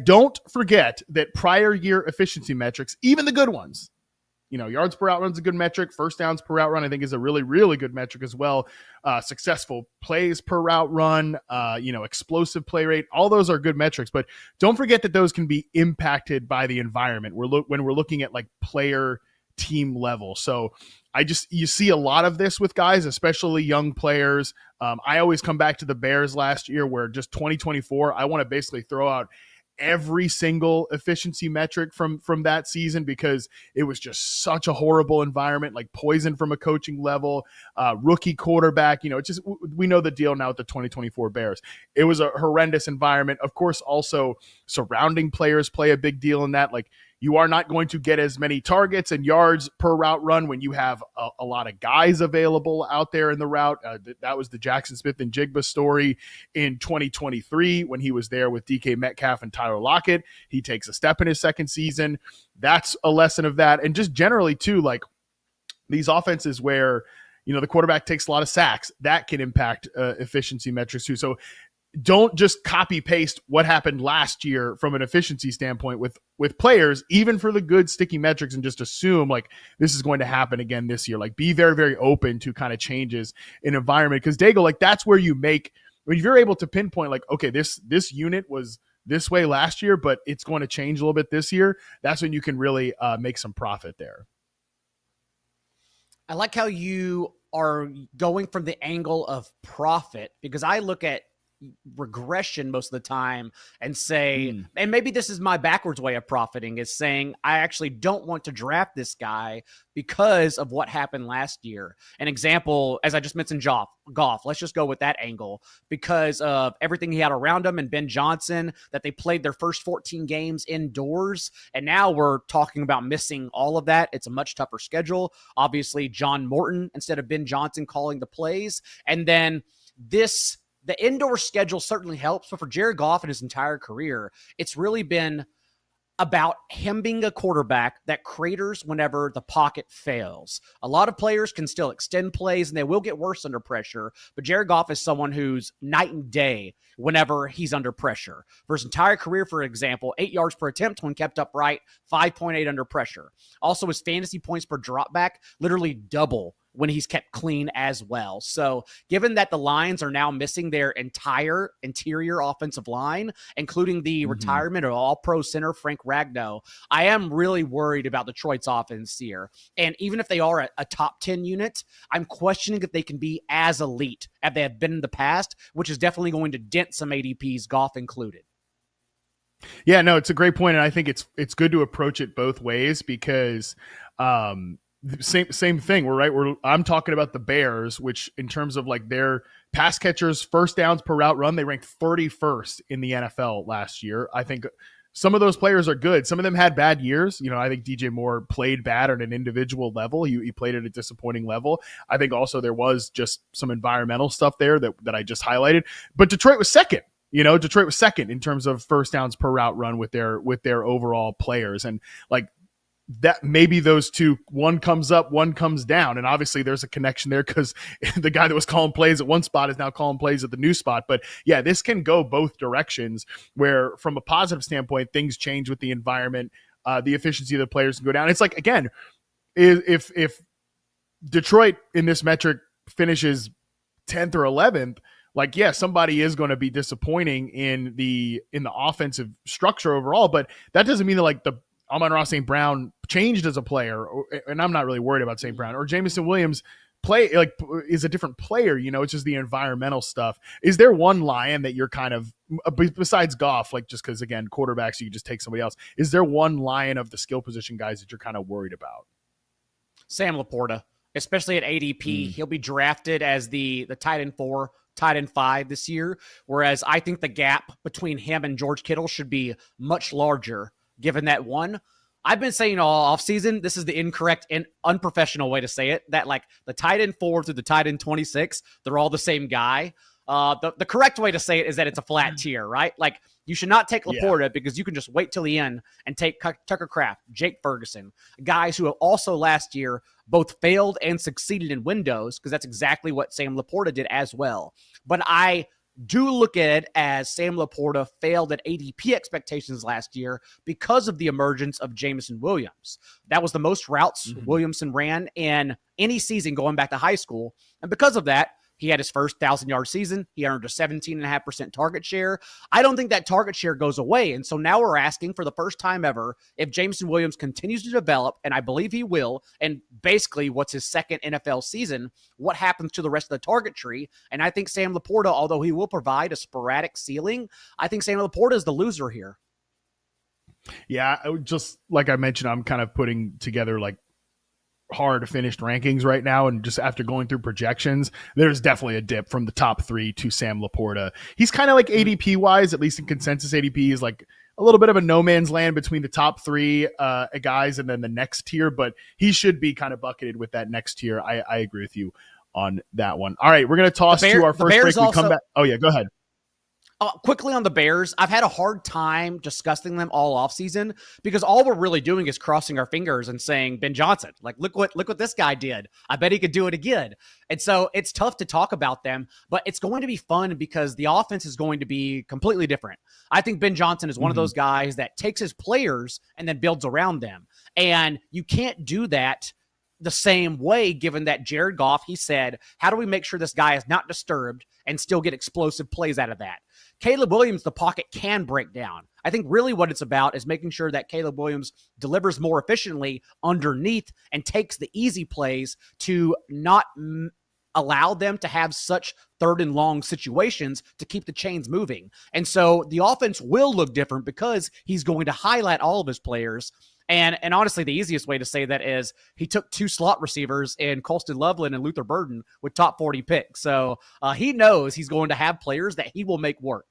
don't forget that prior year efficiency metrics, even the good ones, yards per out run is a good metric. First downs per route run, I think, is a really, really good metric as well. Successful plays per route run, explosive play rate. All those are good metrics, but don't forget that those can be impacted by the environment. When we're looking at like player team level. So you see a lot of this with guys, especially young players. I always come back to the Bears last year where just 2024, I want to basically throw out every single efficiency metric from that season because it was just such a horrible environment, like poison from a coaching level, rookie quarterback, we know the deal now with the 2024 Bears. It was a horrendous environment. Of course, also surrounding players play a big deal in that. Like, you are not going to get as many targets and yards per route run when you have a lot of guys available out there in the route. That was the Jackson Smith and Jigba story in 2023 when he was there with DK Metcalf and Tyler Lockett. He takes a step in his second season. That's a lesson of that. And just generally too, like these offenses where, the quarterback takes a lot of sacks, that can impact efficiency metrics too. So don't just copy paste what happened last year from an efficiency standpoint with players, even for the good sticky metrics, and just assume like this is going to happen again this year. Like, be very, very open to kind of changes in environment. Because Daigle, like that's where when you're able to pinpoint like, okay, this unit was this way last year, but it's going to change a little bit this year. That's when you can really make some profit there. I like how you are going from the angle of profit, because I look at regression most of the time and say, and maybe this is my backwards way of profiting, is saying I actually don't want to draft this guy because of what happened last year. An example, as I just mentioned, Goff. Let's just go with that angle because of everything he had around him and Ben Johnson, that they played their first 14 games indoors. And now we're talking about missing all of that. It's a much tougher schedule. Obviously, John Morton instead of Ben Johnson calling the plays. And then the indoor schedule certainly helps, but for Jared Goff and his entire career, it's really been about him being a quarterback that craters whenever the pocket fails. A lot of players can still extend plays, and they will get worse under pressure, but Jared Goff is someone who's night and day whenever he's under pressure. For his entire career, for example, 8 yards per attempt when kept upright, 5.8 under pressure. Also, his fantasy points per dropback literally double when he's kept clean as well. So given that the Lions are now missing their entire interior offensive line, including the retirement of all-pro center Frank Ragnow, I am really worried about Detroit's offense here. And even if they are a top 10 unit, I'm questioning if they can be as elite as they have been in the past, which is definitely going to dent some ADPs, Goff included. Yeah, no, it's a great point. And I think it's good to approach it both ways because same thing. I'm talking about the Bears, which in terms of like their pass catchers, first downs per route run, they ranked 31st in the NFL last year. I think some of those players are good. Some of them had bad years. I think DJ Moore played bad at an individual level. He played at a disappointing level. I think also there was just some environmental stuff there that I just highlighted. But Detroit was second. Detroit was second in terms of first downs per route run with their overall players. And like, that maybe those two, one comes up, one comes down. And obviously there's a connection there because the guy that was calling plays at one spot is now calling plays at the new spot. But yeah, this can go both directions where from a positive standpoint, things change with the environment. The efficiency of the players can go down. It's like, again, if Detroit in this metric finishes 10th or 11th, like, yeah, somebody is going to be disappointing in the offensive structure overall, but that doesn't mean that like the Amon-Ra St. Brown changed as a player, and I'm not really worried about St. Brown, or Jameson Williams is a different player. It's just the environmental stuff. Is there one Lion that you're kind of, besides Goff, like just because again, quarterbacks, you just take somebody else. Is there one Lion of the skill position guys that you're kind of worried about? Sam LaPorta, especially at ADP. He'll be drafted as the tight end 4, tight end 5 this year. Whereas I think the gap between him and George Kittle should be much larger. Given that one, I've been saying all offseason, this is the incorrect and unprofessional way to say it, that like the tight end 4 through the tight end 26, they're all the same guy. The correct way to say it is that it's a flat tier, right? Like you should not take LaPorta because you can just wait till the end and take Tucker Kraft, Jake Ferguson, guys who have also last year both failed and succeeded in windows, because that's exactly what Sam LaPorta did as well. But I do look at it as Sam LaPorta failed at ADP expectations last year because of the emergence of Jameson Williams. That was the most routes Williamson ran in any season going back to high school. And because of that, he had his first 1,000-yard season. He earned a 17.5% target share. I don't think that target share goes away. And so now we're asking for the first time ever, if Jameson Williams continues to develop, and I believe he will, and basically what's his second NFL season, what happens to the rest of the target tree? And I think Sam LaPorta, although he will provide a sporadic ceiling, I think Sam LaPorta is the loser here. Yeah, just like I mentioned, I'm kind of putting together like hard finished rankings right now, and just after going through projections, there's definitely a dip from the top 3 to Sam LaPorta. He's kind of like ADP wise, at least in consensus ADP, is like a little bit of a no man's land between the top 3 guys and then the next tier, but he should be kind of bucketed with that next tier. I agree with you on that one. All right, we're going to toss to our first break. We come back. Oh yeah, go ahead. Quickly on the Bears, I've had a hard time discussing them all offseason because all we're really doing is crossing our fingers and saying, Ben Johnson, like, look what this guy did. I bet he could do it again. And so it's tough to talk about them, but it's going to be fun because the offense is going to be completely different. I think Ben Johnson is one of those guys that takes his players and then builds around them. And you can't do that the same way, given that Jared Goff, he said, how do we make sure this guy is not disturbed and still get explosive plays out of that? Caleb Williams, the pocket can break down. I think really what it's about is making sure that Caleb Williams delivers more efficiently underneath and takes the easy plays to not allow them to have such third and long situations to keep the chains moving. And so the offense will look different because he's going to highlight all of his players. And honestly, the easiest way to say that is he took 2 slot receivers in Colston Loveland and Luther Burden with top 40 picks. So he knows he's going to have players that he will make work.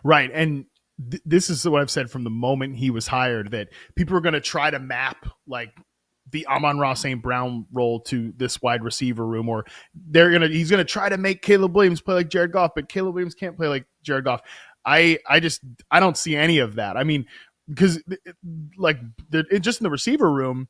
Right. And this is what I've said from the moment he was hired, that people are going to try to map like the Amon-Ra St. Brown role to this wide receiver room, or he's going to try to make Caleb Williams play like Jared Goff, but Caleb Williams can't play like Jared Goff. I don't see any of that. I mean, because like just in the receiver room,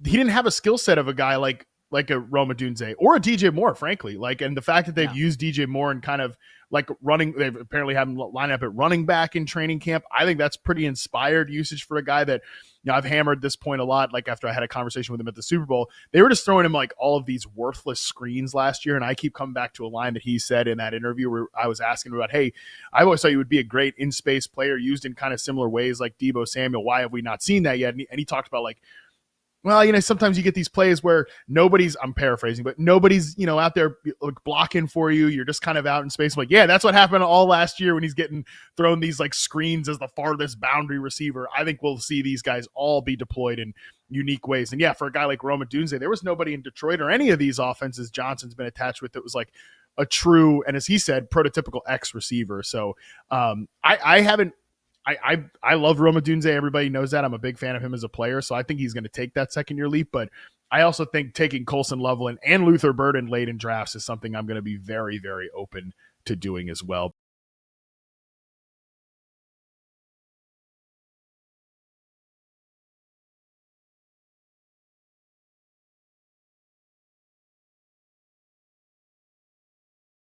he didn't have a skill set of a guy like a Rome Odunze or a DJ Moore, frankly. Like, and the fact that they've used DJ Moore and kind of like they've apparently had him line up at running back in training camp. I think that's pretty inspired usage for a guy that, you know, I've hammered this point a lot. Like after I had a conversation with him at the Super Bowl, they were just throwing him like all of these worthless screens last year. And I keep coming back to a line that he said in that interview where I was asking him about, hey, I always thought you would be a great in-space player used in kind of similar ways like Deebo Samuel. Why have we not seen that yet? And he talked about like, well, you know, sometimes you get these plays where I'm paraphrasing, but nobody's, you know, out there like blocking for you. You're just kind of out in space. I'm like, yeah, that's what happened all last year when he's getting thrown these like screens as the farthest boundary receiver. I think we'll see these guys all be deployed in unique ways. And yeah, for a guy like Rome Odunze, there was nobody in Detroit or any of these offenses Johnson's been attached with that was like a true, and as he said, prototypical X receiver. So I love Rome Odunze. Everybody knows that. I'm a big fan of him as a player, so I think he's going to take that second-year leap. But I also think taking Colston Loveland and Luther Burden late in drafts is something I'm going to be very, very open to doing as well.